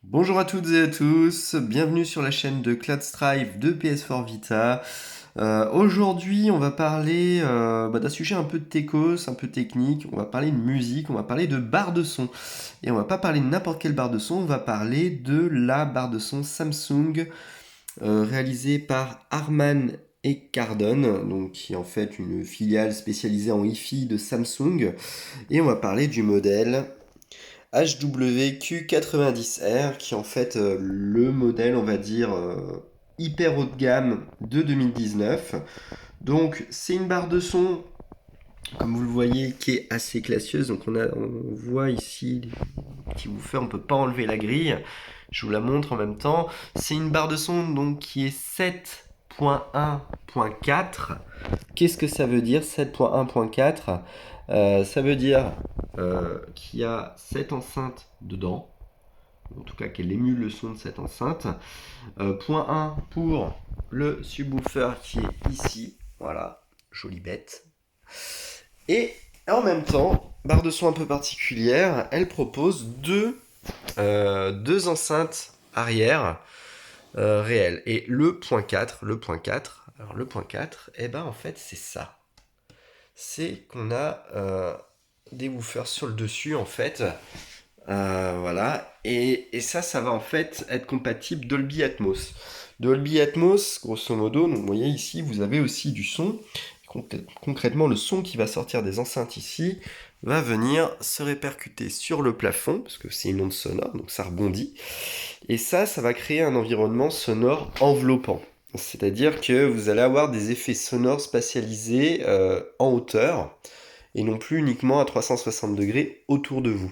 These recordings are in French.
Bonjour à toutes et à tous, bienvenue sur la chaîne de Cloudstrive de PS4 Vita. Aujourd'hui, on va parler d'un sujet un peu techos, un peu technique. On va parler de musique, on va parler de barre de son. Et on va pas parler de n'importe quelle barre de son, on va parler de la barre de son Samsung réalisée par Harman et Kardon, donc qui est en fait une filiale spécialisée en Hi-Fi de Samsung. Et on va parler du modèle HWQ90R, qui est en fait le modèle, on va dire, hyper haut de gamme de 2019. Donc c'est une barre de son, comme vous le voyez, qui est assez classieuse. Donc on voit ici les petits woofers, on peut pas enlever la grille. Je vous la montre en même temps. C'est une barre de son donc qui est 7.1.4. Qu'est-ce que ça veut dire 7.1.4? Ça veut dire qu'il y a cette enceinte dedans, en tout cas qu'elle émule le son de cette enceinte. Point 1 pour le subwoofer qui est ici, voilà, jolie bête. Et en même temps, barre de son un peu particulière, elle propose deux enceintes arrière réelles. Et le point 4, eh ben en fait c'est ça. C'est qu'on a des woofers sur le dessus en fait. Voilà. Et ça va en fait être compatible Dolby Atmos. Dolby Atmos, grosso modo, donc vous voyez ici, vous avez aussi du son. Concrètement, le son qui va sortir des enceintes ici va venir se répercuter sur le plafond, parce que c'est une onde sonore, donc ça rebondit. Et ça va créer un environnement sonore enveloppant. C'est-à-dire que vous allez avoir des effets sonores spatialisés en hauteur, et non plus uniquement à 360 degrés autour de vous.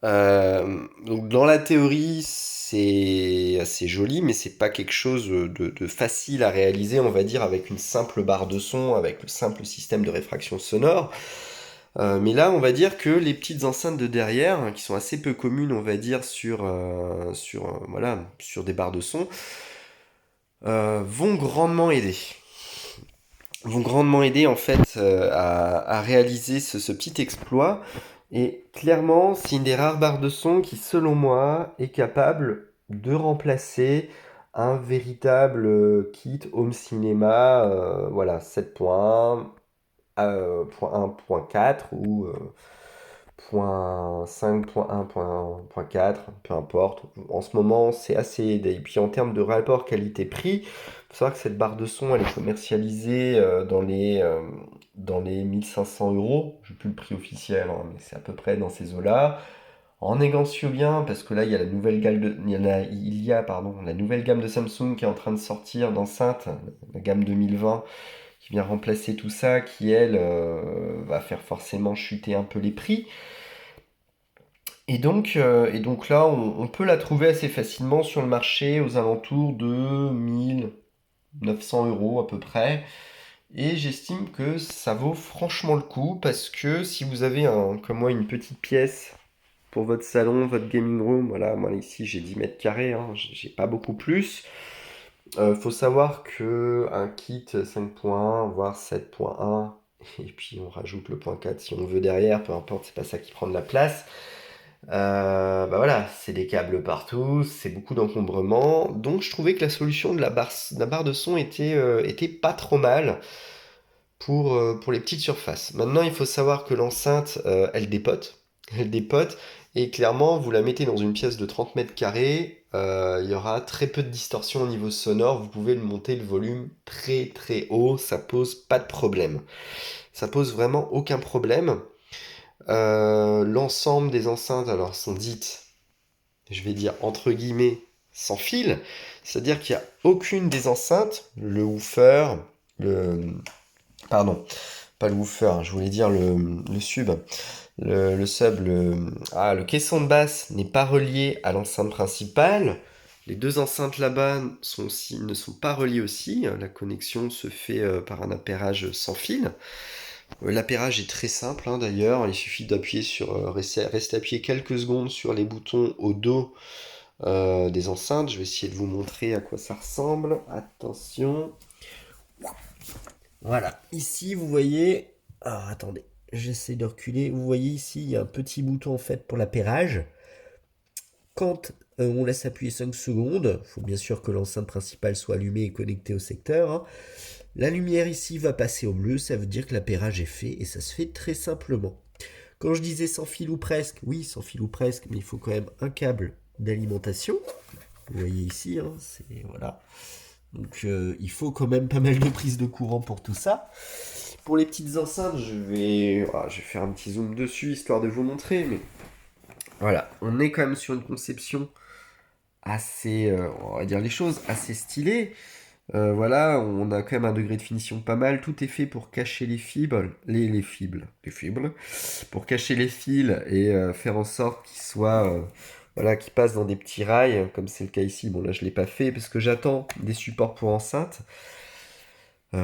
Donc dans la théorie, c'est assez joli, mais c'est pas quelque chose de facile à réaliser, on va dire, avec une simple barre de son, avec le simple système de réfraction sonore. Mais là, on va dire que les petites enceintes de derrière, hein, qui sont assez peu communes, on va dire, sur des barres de son, vont grandement aider. Vont grandement aider en fait à réaliser ce petit exploit. Et clairement, c'est une des rares barres de son qui, selon moi, est capable de remplacer un véritable kit home cinéma, voilà, 7.1, point 1.4 ou point 5.1.4, peu importe. En ce moment, c'est assez aidé. Et puis en termes de rapport qualité-prix, il faut savoir que cette barre de son, elle est commercialisée dans les 1500 euros. Je n'ai plus le prix officiel, hein, mais c'est à peu près dans ces eaux-là. En négociant bien, parce que là, il y a la nouvelle gamme la nouvelle gamme de Samsung qui est en train de sortir d'enceinte, la gamme 2020, qui vient remplacer tout ça, qui elle va faire forcément chuter un peu les prix. Et donc là, on peut la trouver assez facilement sur le marché aux alentours de 1900 euros à peu près. Et j'estime que ça vaut franchement le coup parce que si vous avez comme moi une petite pièce pour votre salon, votre gaming room, voilà, moi ici j'ai 10 mètres carrés, hein, j'ai pas beaucoup plus. Faut savoir que un kit 5.1, voire 7.1, et puis on rajoute le point 4 si on veut derrière, peu importe, c'est pas ça qui prend de la place. Bah voilà, c'est des câbles partout, c'est beaucoup d'encombrement. Donc je trouvais que la solution de la barre de son était pas trop mal pour les petites surfaces. Maintenant, il faut savoir que l'enceinte, elle dépote. Elle dépote. Et clairement, vous la mettez dans une pièce de 30 mètres carrés, il y aura très peu de distorsion au niveau sonore. Vous pouvez le monter le volume très très haut, ça pose pas de problème. Ça pose vraiment aucun problème. L'ensemble des enceintes alors sont dites, je vais dire entre guillemets, sans fil. C'est-à-dire qu'il n'y a aucune des enceintes, le woofer, le... Pardon, pas le woofer, hein, je voulais dire le sub, le sub, le caisson de basse n'est pas relié à l'enceinte principale. Les deux enceintes là-bas ne sont pas reliées aussi. La connexion se fait par un appairage sans fil. L'appairage est très simple hein, d'ailleurs, il suffit d'appuyer rester appuyé quelques secondes sur les boutons au dos des enceintes. Je vais essayer de vous montrer à quoi ça ressemble. Attention. Voilà, ici vous voyez... Alors attendez, j'essaie de reculer. Vous voyez ici, il y a un petit bouton en fait pour l'appairage. Quand on laisse appuyer 5 secondes, il faut bien sûr que l'enceinte principale soit allumée et connectée au secteur, hein. La lumière ici va passer au bleu, ça veut dire que l'appairage est fait et ça se fait très simplement. Quand je disais sans fil ou presque, oui, sans fil ou presque, mais il faut quand même un câble d'alimentation. Vous voyez ici, hein, c'est voilà. Donc il faut quand même pas mal de prises de courant pour tout ça. Pour les petites enceintes, je vais faire un petit zoom dessus histoire de vous montrer, mais voilà, on est quand même sur une conception assez, on va dire les choses, assez stylée. Voilà, on a quand même un degré de finition pas mal. Tout est fait pour cacher les fibres, les fibres, pour cacher les fils et faire en sorte qu'ils soient, voilà, qu'ils passent dans des petits rails, comme c'est le cas ici. Bon, là, je l'ai pas fait parce que j'attends des supports pour enceinte.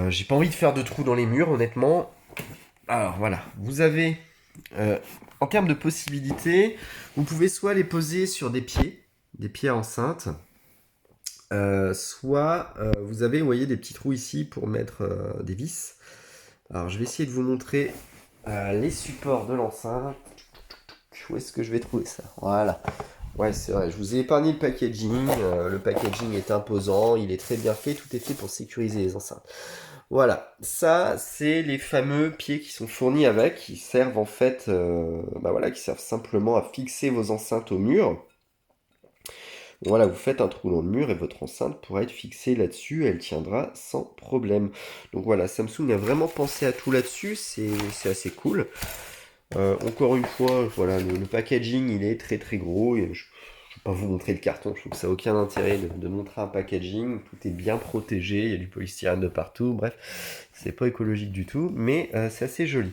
J'ai pas envie de faire de trous dans les murs, honnêtement. Alors voilà, vous avez, euh, en termes de possibilités, vous pouvez soit les poser sur des pieds à enceinte, soit vous avez, vous voyez, des petits trous ici pour mettre des vis. Alors je vais essayer de vous montrer les supports de l'enceinte. Où est-ce que je vais trouver ça? Voilà. Ouais, c'est vrai, je vous ai épargné le packaging. Le packaging est imposant, il est très bien fait, tout est fait pour sécuriser les enceintes. Voilà, ça c'est les fameux pieds qui sont fournis avec, qui servent en fait, bah voilà, qui servent simplement à fixer vos enceintes au mur. Voilà, vous faites un trou dans le mur et votre enceinte pourra être fixée là-dessus, elle tiendra sans problème. Donc voilà, Samsung a vraiment pensé à tout là-dessus, c'est assez cool. Encore une fois, voilà, le packaging il est très très gros. Et je ne vais pas vous montrer le carton, je trouve que ça n'a aucun intérêt de montrer un packaging. Tout est bien protégé, il y a du polystyrène de partout. Bref, c'est pas écologique du tout, mais c'est assez joli.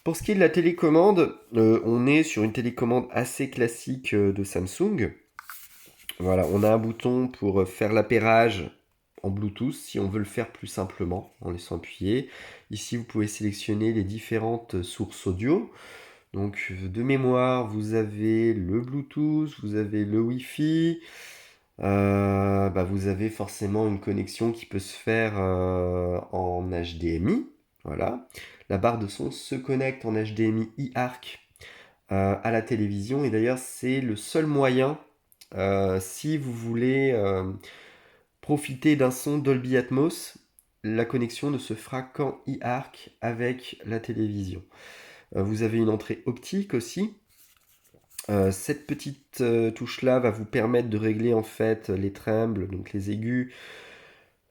Pour ce qui est de la télécommande, on est sur une télécommande assez classique de Samsung. Voilà, on a un bouton pour faire l'appairage en Bluetooth si on veut le faire plus simplement en laissant appuyer. Ici, vous pouvez sélectionner les différentes sources audio. Donc de mémoire, vous avez le Bluetooth, vous avez le Wi-Fi, bah, vous avez forcément une connexion qui peut se faire en HDMI. Voilà. La barre de son se connecte en HDMI e-ARC à la télévision et d'ailleurs c'est le seul moyen si vous voulez profiter d'un son Dolby Atmos, la connexion ne se fera qu'en e-ARC avec la télévision. Vous avez une entrée optique aussi. Cette petite touche-là va vous permettre de régler en fait les trembles, donc les aigus,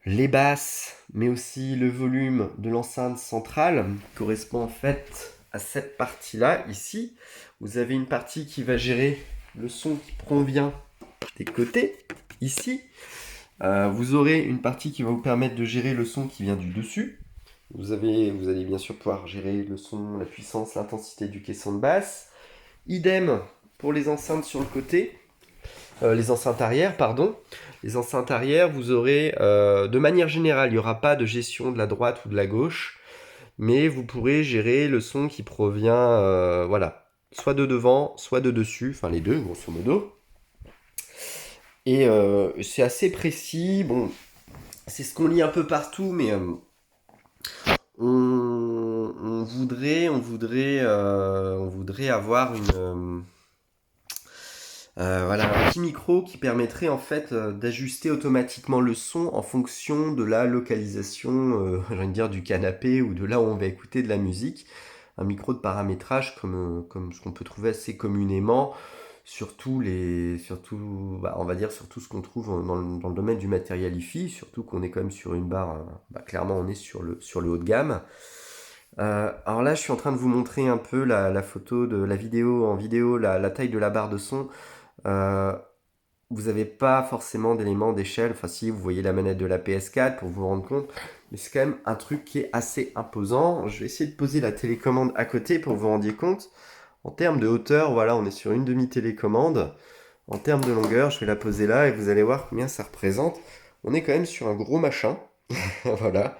les basses, mais aussi le volume de l'enceinte centrale, qui correspond en fait à cette partie-là, ici. Vous avez une partie qui va gérer le son qui provient des côtés, ici. Vous aurez une partie qui va vous permettre de gérer le son qui vient du dessus. Vous allez bien sûr pouvoir gérer le son, la puissance, l'intensité du caisson de basse. Idem pour les enceintes sur le côté, les enceintes arrière, pardon. Les enceintes arrière, vous aurez, de manière générale, il n'y aura pas de gestion de la droite ou de la gauche, mais vous pourrez gérer le son qui provient, voilà, soit de devant, soit de dessus, enfin les deux, grosso modo. Et c'est assez précis. Bon, c'est ce qu'on lit un peu partout, mais on voudrait avoir voilà, un petit micro qui permettrait en fait d'ajuster automatiquement le son en fonction de la localisation, j'ai envie de dire du canapé ou de là où on va écouter de la musique. Un micro de paramétrage comme ce qu'on peut trouver assez communément surtout, bah, on va dire surtout ce qu'on trouve dans le domaine du matériel hi-fi, surtout qu'on est quand même sur une barre, bah, clairement on est sur le haut de gamme. Alors là, je suis en train de vous montrer un peu la photo de la vidéo en vidéo, la taille de la barre de son. Euh, Vous n'avez pas forcément d'éléments d'échelle. Enfin, si, vous voyez la manette de la PS4 pour vous rendre compte. Mais c'est quand même un truc qui est assez imposant. Je vais essayer de poser la télécommande à côté pour que vous vous rendiez compte. En termes de hauteur, voilà, on est sur une demi-télécommande. En termes de longueur, je vais la poser là et vous allez voir combien ça représente. On est quand même sur un gros machin. Voilà.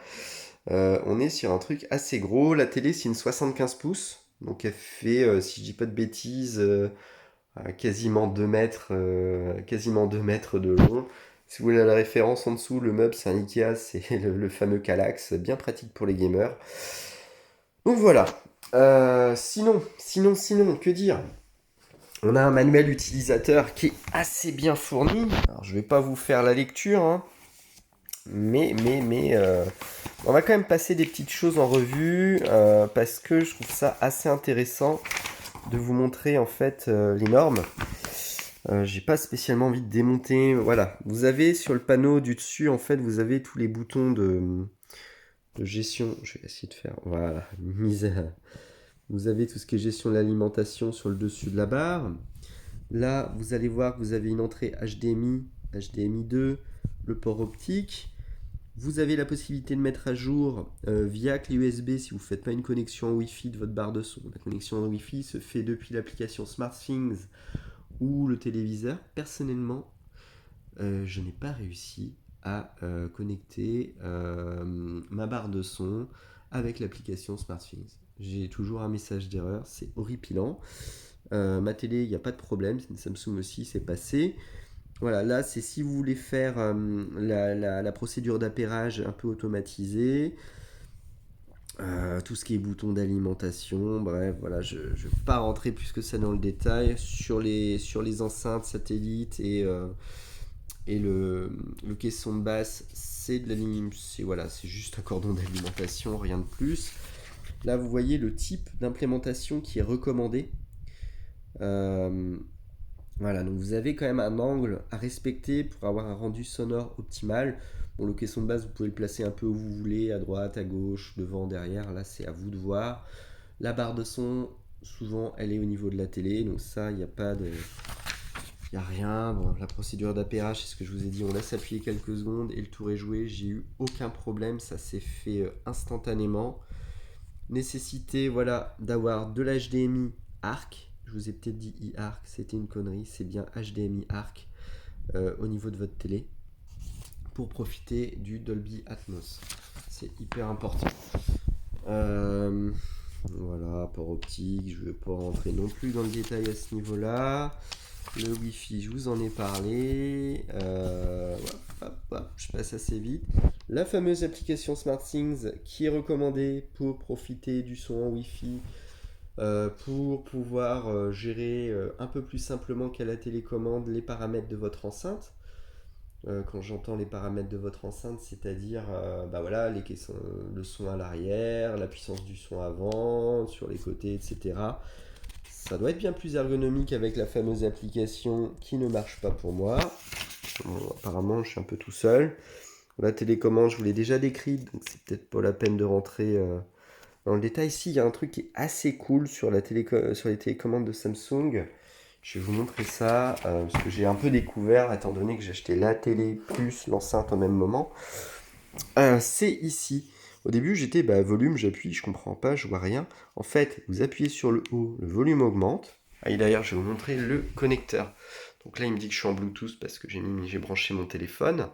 On est sur un truc assez gros. La télé, c'est une 75 pouces. Donc elle fait, si je dis pas de bêtises, quasiment 2 mètres, quasiment 2 mètres de long. Si vous voulez la référence en dessous, le meuble c'est un Ikea, c'est le fameux Kallax, bien pratique pour les gamers. Donc voilà. Sinon, que dire? On a un manuel utilisateur qui est assez bien fourni. Alors, je vais pas vous faire la lecture, hein, mais on va quand même passer des petites choses en revue parce que je trouve ça assez intéressant de vous montrer en fait les normes. J'ai pas spécialement envie de démonter. Voilà, vous avez sur le panneau du dessus, en fait, vous avez tous les boutons de gestion. Je vais essayer de faire. Voilà, vous avez tout ce qui est gestion de l'alimentation sur le dessus de la barre. Là, vous allez voir que vous avez une entrée HDMI, HDMI 2, le port optique. Vous avez la possibilité de mettre à jour via clé USB si vous ne faites pas une connexion Wi-Fi de votre barre de son. La connexion Wi-Fi se fait depuis l'application SmartThings ou le téléviseur. Personnellement, je n'ai pas réussi à connecter ma barre de son avec l'application SmartThings. J'ai toujours un message d'erreur, c'est horripilant. Ma télé, il n'y a pas de problème, c'est une Samsung aussi, c'est passé. Voilà, là, c'est si vous voulez faire la procédure d'appairage un peu automatisée, tout ce qui est bouton d'alimentation, bref, voilà, je ne vais pas rentrer plus que ça dans le détail. Sur les enceintes satellites et le caisson de basse, c'est de voilà, c'est juste un cordon d'alimentation, rien de plus. Là, vous voyez le type d'implémentation qui est recommandé. Voilà, donc vous avez quand même un angle à respecter pour avoir un rendu sonore optimal. Bon, le caisson de base, vous pouvez le placer un peu où vous voulez, à droite, à gauche, devant, derrière. Là, c'est à vous de voir. La barre de son, souvent, elle est au niveau de la télé. Donc ça, il n'y a pas de... Il n'y a rien. Bon, la procédure d'appairage, c'est ce que je vous ai dit. On laisse appuyer quelques secondes et le tour est joué. J'ai eu aucun problème. Ça s'est fait instantanément. Nécessité, voilà, d'avoir de l'HDMI ARC. Je vous ai peut-être dit e-ARC, c'était une connerie. C'est bien HDMI ARC au niveau de votre télé pour profiter du Dolby Atmos. C'est hyper important. Voilà, port optique, je ne vais pas rentrer non plus dans le détail à ce niveau-là. Le Wi-Fi, je vous en ai parlé. Je passe assez vite. La fameuse application SmartThings qui est recommandée pour profiter du son en Wi-Fi, pour pouvoir gérer un peu plus simplement qu'à la télécommande les paramètres de votre enceinte. Quand j'entends les paramètres de votre enceinte, c'est-à-dire voilà, le son à l'arrière, la puissance du son avant, sur les côtés, etc. Ça doit être bien plus ergonomique avec la fameuse application qui ne marche pas pour moi. Bon, apparemment, je suis un peu tout seul. La télécommande, je vous l'ai déjà décrite, donc c'est peut-être pas la peine de rentrer dans le détail. Ici, il y a un truc qui est assez cool sur les télécommandes de Samsung. Je vais vous montrer ça, parce que j'ai un peu découvert, étant donné que j'ai acheté la télé plus l'enceinte au même moment. C'est ici. Au début, j'étais volume, j'appuie, je comprends pas, je vois rien. En fait, vous appuyez sur le haut, le volume augmente. Et d'ailleurs, je vais vous montrer le connecteur. Donc là, il me dit que je suis en Bluetooth parce que j'ai branché mon téléphone.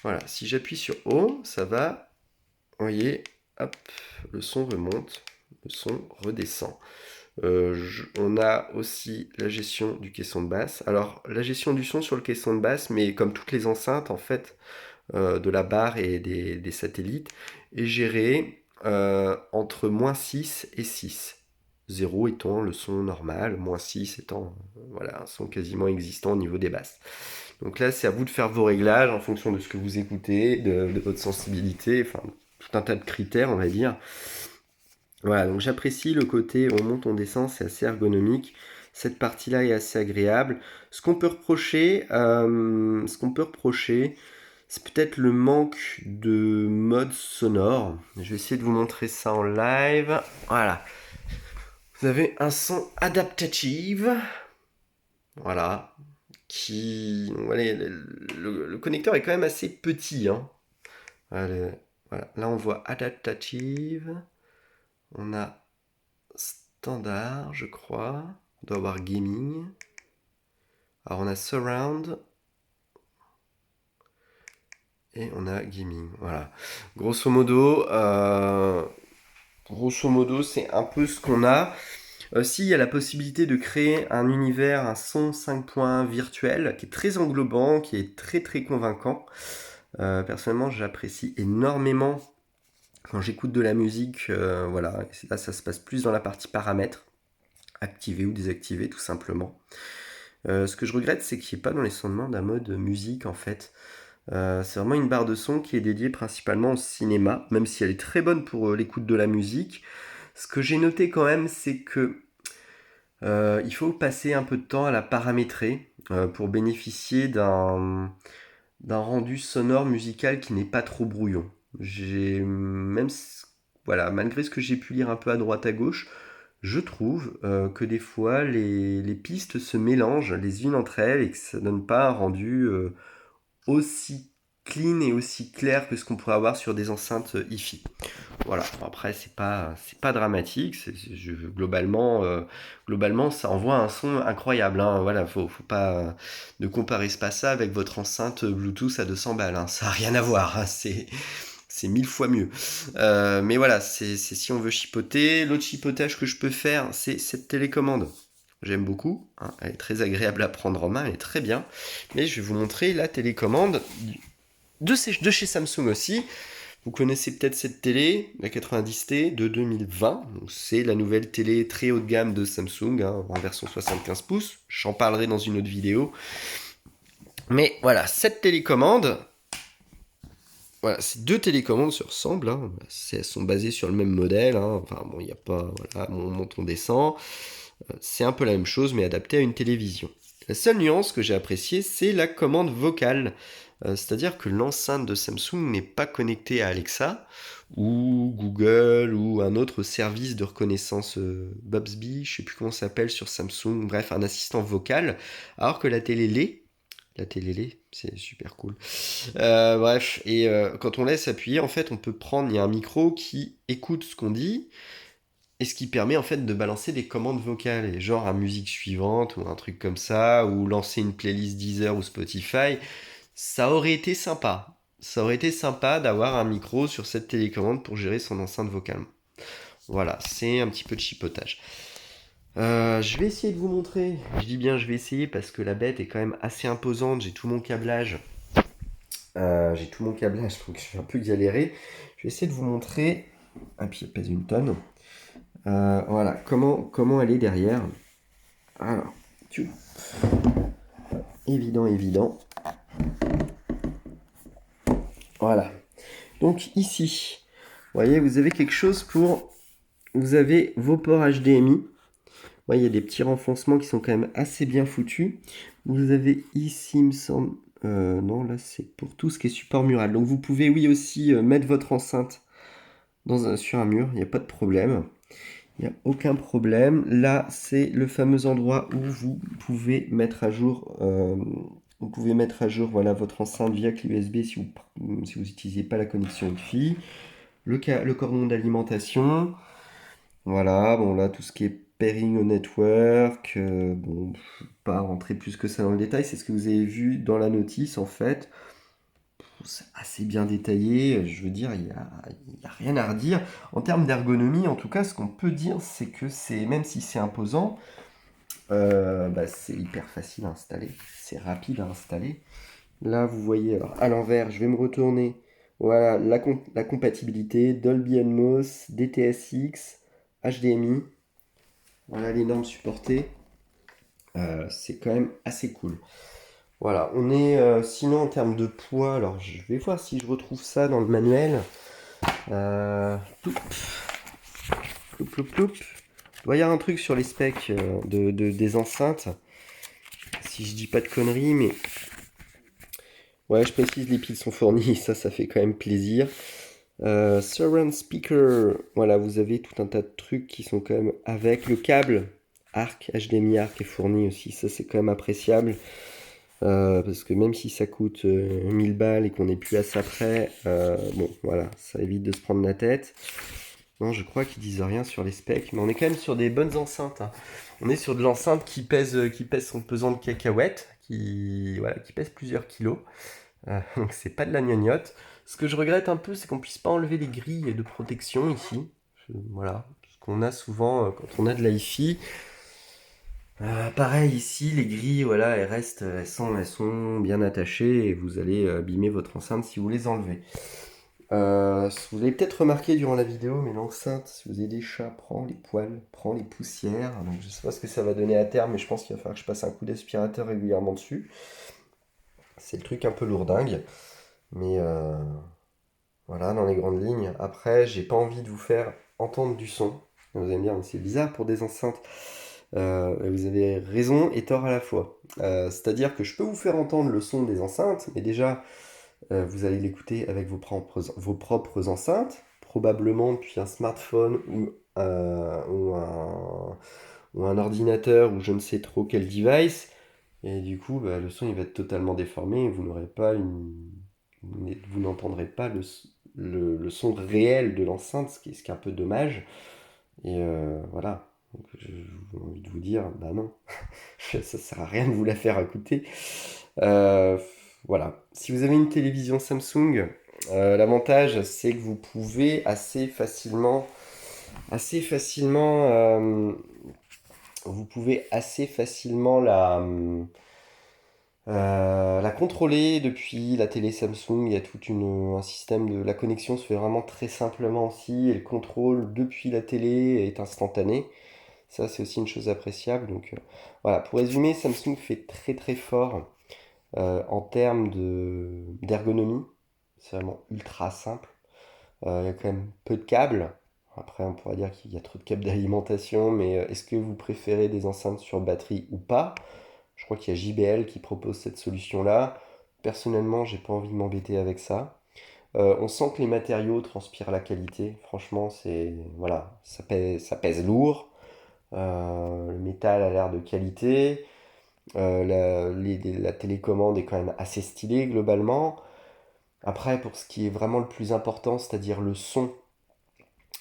Voilà, si j'appuie sur haut, ça va. Vous voyez, hop, le son remonte, le son redescend. On a aussi la gestion du caisson de basse. Alors, la gestion du son sur le caisson de basse, mais comme toutes les enceintes, en fait, de la barre et des satellites, est gérée entre -6 et 6. 0 étant le son normal, -6 étant voilà, un son quasiment existant au niveau des basses. Donc là, c'est à vous de faire vos réglages en fonction de ce que vous écoutez, de votre sensibilité, enfin, tout un tas de critères, on va dire. Voilà, donc j'apprécie le côté on monte, on descend, c'est assez ergonomique. Cette partie-là est assez agréable. Ce qu'on peut reprocher, c'est peut-être le manque de mode sonore. Je vais essayer de vous montrer ça en live. Voilà. Vous avez un son adaptative. Voilà. Voilà, le connecteur est quand même assez petit. Hein. Voilà. Là, on voit adaptative. On a standard, je crois. On doit avoir gaming. Alors, on a surround. Et on a gaming. Voilà. Grosso modo, c'est un peu ce qu'on a. S'il y a la possibilité de créer un univers, un son 5.1 virtuel, qui est très englobant, qui est très très convaincant. Personnellement, j'apprécie énormément quand j'écoute de la musique. Voilà, là, ça se passe plus dans la partie paramètres. activer ou désactiver tout simplement. Ce que je regrette, c'est qu'il n'y ait pas dans les sonnements d'un mode musique en fait. C'est vraiment une barre de son qui est dédiée principalement au cinéma, même si elle est très bonne pour l'écoute de la musique. Ce que j'ai noté quand même, c'est que il faut passer un peu de temps à la paramétrer pour bénéficier d'un rendu sonore musical qui n'est pas trop brouillon. J'ai même voilà, malgré ce que j'ai pu lire un peu à droite à gauche, je trouve que des fois les pistes se mélangent les unes entre elles et que ça donne pas un rendu aussi clean et aussi clair que ce qu'on pourrait avoir sur des enceintes hi-fi. Voilà. Après, c'est pas dramatique. Globalement, ça envoie un son incroyable, hein. Voilà, faut pas ne comparez pas ça avec votre enceinte Bluetooth à 200 balles, hein. Ça a rien à voir, hein. C'est 1000 fois mieux. Mais voilà, c'est si on veut chipoter. L'autre chipotage que je peux faire, c'est cette télécommande. J'aime beaucoup, hein. Elle est très agréable à prendre en main, elle est très bien. Mais je vais vous montrer la télécommande de chez Samsung aussi. Vous connaissez peut-être cette télé, la 90T de 2020. Donc, c'est la nouvelle télé très haut de gamme de Samsung, hein, en version 75 pouces. J'en parlerai dans une autre vidéo. Mais voilà, cette télécommande, voilà, ces deux télécommandes se ressemblent, hein. Elles sont basées sur le même modèle, hein. Enfin bon, il n'y a pas, voilà, on monte, on descend. C'est un peu la même chose, mais adapté à une télévision. La seule nuance que j'ai appréciée, c'est la commande vocale. C'est-à-dire que l'enceinte de Samsung n'est pas connectée à Alexa ou Google ou un autre service de reconnaissance Bixby, je sais plus comment ça s'appelle sur Samsung, bref, un assistant vocal, alors que la télé l'est. La télé l'est, c'est super cool. Bref, et quand on laisse appuyer, en fait, on peut prendre, il y a un micro qui écoute ce qu'on dit, et ce qui permet en fait de balancer des commandes vocales, et genre à musique suivante ou un truc comme ça, ou lancer une playlist Deezer ou Spotify. Ça aurait été sympa. Ça aurait été sympa d'avoir un micro sur cette télécommande pour gérer son enceinte vocale. Voilà, c'est un petit peu de chipotage. Je vais essayer de vous montrer. Je dis bien je vais essayer parce que la bête est quand même assez imposante. J'ai tout mon câblage. Donc je vais un peu galérer. Je vais essayer de vous montrer. Ah, puis il pèse une tonne. Voilà, comment elle est derrière. Alors, évident. Voilà. Donc ici, vous voyez, vous avez quelque chose pour... Vous avez vos ports HDMI. Ouais, il y a des petits renfoncements qui sont quand même assez bien foutus. Vous avez ici, il me semble... non, là, c'est pour tout ce qui est support mural. Donc vous pouvez, oui, aussi mettre votre enceinte sur un mur. Il n'y a pas de problème. Il n'y a aucun problème. Là, c'est le fameux endroit où vous pouvez mettre à jour... voilà, votre enceinte via clé USB si vous n'utilisez pas la connexion Wi-Fi. Le cordon d'alimentation. Voilà, bon là tout ce qui est pairing au network, bon, pas rentrer plus que ça dans le détail, c'est ce que vous avez vu dans la notice en fait. C'est assez bien détaillé, je veux dire, il y a rien à redire. En termes d'ergonomie, en tout cas, ce qu'on peut dire, c'est que même si c'est imposant, c'est hyper facile à installer, c'est rapide à installer. Là, vous voyez, alors, à l'envers, je vais me retourner. Voilà, la compatibilité Dolby Atmos, DTS:X, HDMI. Voilà les normes supportées. C'est quand même assez cool. Voilà, on est sinon en termes de poids. Alors, je vais voir si je retrouve ça dans le manuel. Ploup, ploup. Il doit y avoir un truc sur les specs des enceintes. Si je dis pas de conneries, mais... Ouais, je précise, les piles sont fournies, ça fait quand même plaisir. Surround speaker, voilà, vous avez tout un tas de trucs qui sont quand même avec. Le câble ARC, HDMI ARC est fourni aussi, ça c'est quand même appréciable. Parce que même si ça coûte 1000 balles et qu'on n'est plus à ça près, bon voilà, ça évite de se prendre la tête. Non, je crois qu'ils disent rien sur les specs, mais on est quand même sur des bonnes enceintes, hein. On est sur de l'enceinte qui pèse son pesant de cacahuètes, qui pèse plusieurs kilos. Donc c'est pas de la gnognotte. Ce que je regrette un peu, c'est qu'on puisse pas enlever les grilles de protection ici. Voilà, ce qu'on a souvent quand on a de l'iFi. Pareil ici, les grilles, voilà, elles sont bien attachées et vous allez abîmer votre enceinte si vous les enlevez. Vous l'avez peut-être remarqué durant la vidéo, mais l'enceinte, si vous avez des chats, prend les poils, prend les poussières. Donc je sais pas ce que ça va donner à terme, mais je pense qu'il va falloir que je passe un coup d'aspirateur régulièrement dessus. C'est le truc un peu lourdingue, mais voilà, dans les grandes lignes. Après, j'ai pas envie de vous faire entendre du son. Vous allez me dire, mais c'est bizarre pour des enceintes. Et vous avez raison et tort à la fois. C'est-à-dire que je peux vous faire entendre le son des enceintes, mais déjà, vous allez l'écouter avec vos propres enceintes, probablement depuis un smartphone ou un ordinateur ou je ne sais trop quel device. Et du coup, bah, le son il va être totalement déformé et vous n'entendrez pas le son réel de l'enceinte, ce qui est un peu dommage. Et voilà. Donc, j'ai envie de vous dire, bah non, ça sert à rien de vous la faire écouter. Euh, voilà. Si vous avez une télévision Samsung, l'avantage c'est que assez facilement, vous pouvez assez facilement la contrôler depuis la télé Samsung. Il y a un système de la connexion se fait vraiment très simplement aussi et le contrôle depuis la télé est instantané. Ça c'est aussi une chose appréciable. Donc voilà. Pour résumer, Samsung fait très très fort en termes d'ergonomie. C'est vraiment ultra simple. Il y a quand même peu de câbles. Après, on pourrait dire qu'il y a trop de câbles d'alimentation, mais est-ce que vous préférez des enceintes sur batterie ou pas? Je crois qu'il y a JBL qui propose cette solution-là. Personnellement, j'ai pas envie de m'embêter avec ça. On sent que les matériaux transpirent la qualité. Franchement, voilà, ça pèse lourd. Le métal a l'air de qualité. La télécommande est quand même assez stylée globalement. Après, pour ce qui est vraiment le plus important, c'est-à-dire le son,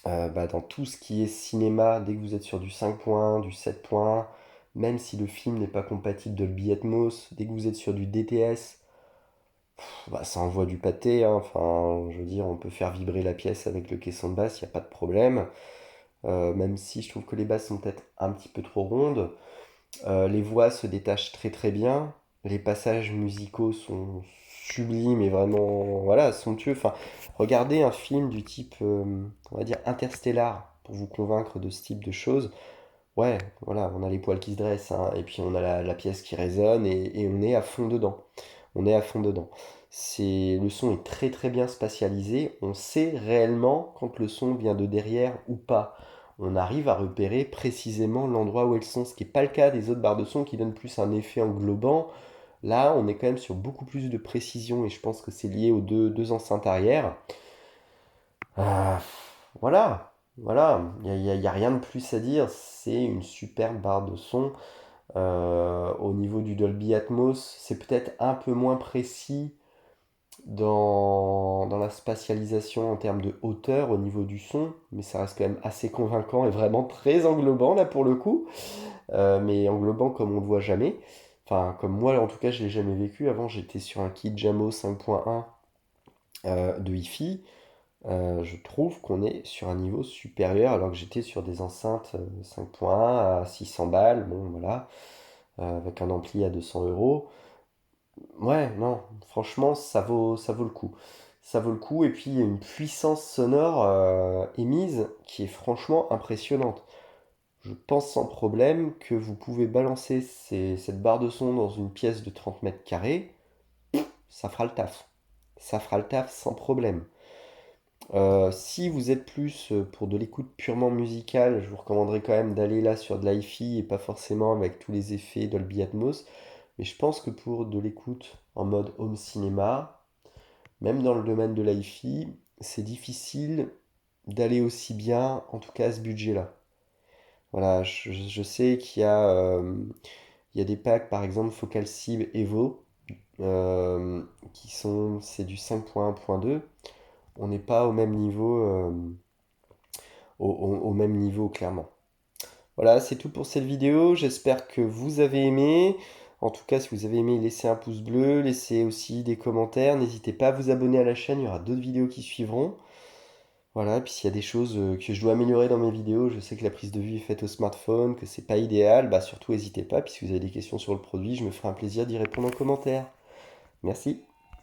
bah, dans tout ce qui est cinéma, dès que vous êtes sur du 5 points, du 7 points, même si le film n'est pas compatible Dolby Atmos, dès que vous êtes sur du DTS, bah, ça envoie du pâté, hein. Enfin, je veux dire, on peut faire vibrer la pièce avec le caisson de basse, il n'y a pas de problème. Même si je trouve que les basses sont peut-être un petit peu trop rondes. Les voix se détachent très très bien. Les passages musicaux sont sublimes et vraiment voilà, somptueux. Enfin, regardez un film du type, on va dire, Interstellar pour vous convaincre de ce type de choses. Ouais, voilà, on a les poils qui se dressent, hein, et puis on a la pièce qui résonne et on est à fond dedans. On est à fond dedans. Le son est très très bien spatialisé. On sait réellement quand le son vient de derrière ou pas. On arrive à repérer précisément l'endroit où est le son, ce qui n'est pas le cas des autres barres de son qui donnent plus un effet englobant. Là, on est quand même sur beaucoup plus de précision et je pense que c'est lié aux deux enceintes arrière. Euh, voilà, voilà, il y a rien de plus à dire. C'est une superbe barre de son. Au niveau du Dolby Atmos, c'est peut-être un peu moins précis dans la spatialisation en termes de hauteur au niveau du son, mais ça reste quand même assez convaincant et vraiment très englobant là pour le coup. Mais englobant comme on le voit jamais. Enfin, comme moi en tout cas, je l'ai jamais vécu. Avant, j'étais sur un kit Jamo 5.1 de Hi-Fi. Je trouve qu'on est sur un niveau supérieur alors que j'étais sur des enceintes 5.1 à 600 balles, bon voilà, avec un ampli à 200 euros. Ouais, non, franchement, ça vaut le coup. Ça vaut le coup, et puis il y a une puissance sonore émise qui est franchement impressionnante. Je pense sans problème que vous pouvez balancer cette barre de son dans une pièce de 30 mètres carrés, ça fera le taf. Ça fera le taf sans problème. Si vous êtes plus pour de l'écoute purement musicale, je vous recommanderais quand même d'aller là sur de l'hi-fi et pas forcément avec tous les effets Dolby Atmos. Mais je pense que pour de l'écoute en mode home cinéma, même dans le domaine de l'hi-fi, c'est difficile d'aller aussi bien, en tout cas à ce budget-là. Voilà, je sais il y a des packs, par exemple Focal Cible Evo, c'est du 5.1.2. On n'est pas au même niveau, au même niveau clairement. Voilà, c'est tout pour cette vidéo. J'espère que vous avez aimé. En tout cas, si vous avez aimé, laissez un pouce bleu, laissez aussi des commentaires. N'hésitez pas à vous abonner à la chaîne, il y aura d'autres vidéos qui suivront. Voilà, et puis s'il y a des choses que je dois améliorer dans mes vidéos, je sais que la prise de vue est faite au smartphone, que c'est pas idéal, bah surtout n'hésitez pas. Puis si vous avez des questions sur le produit, je me ferai un plaisir d'y répondre en commentaire. Merci.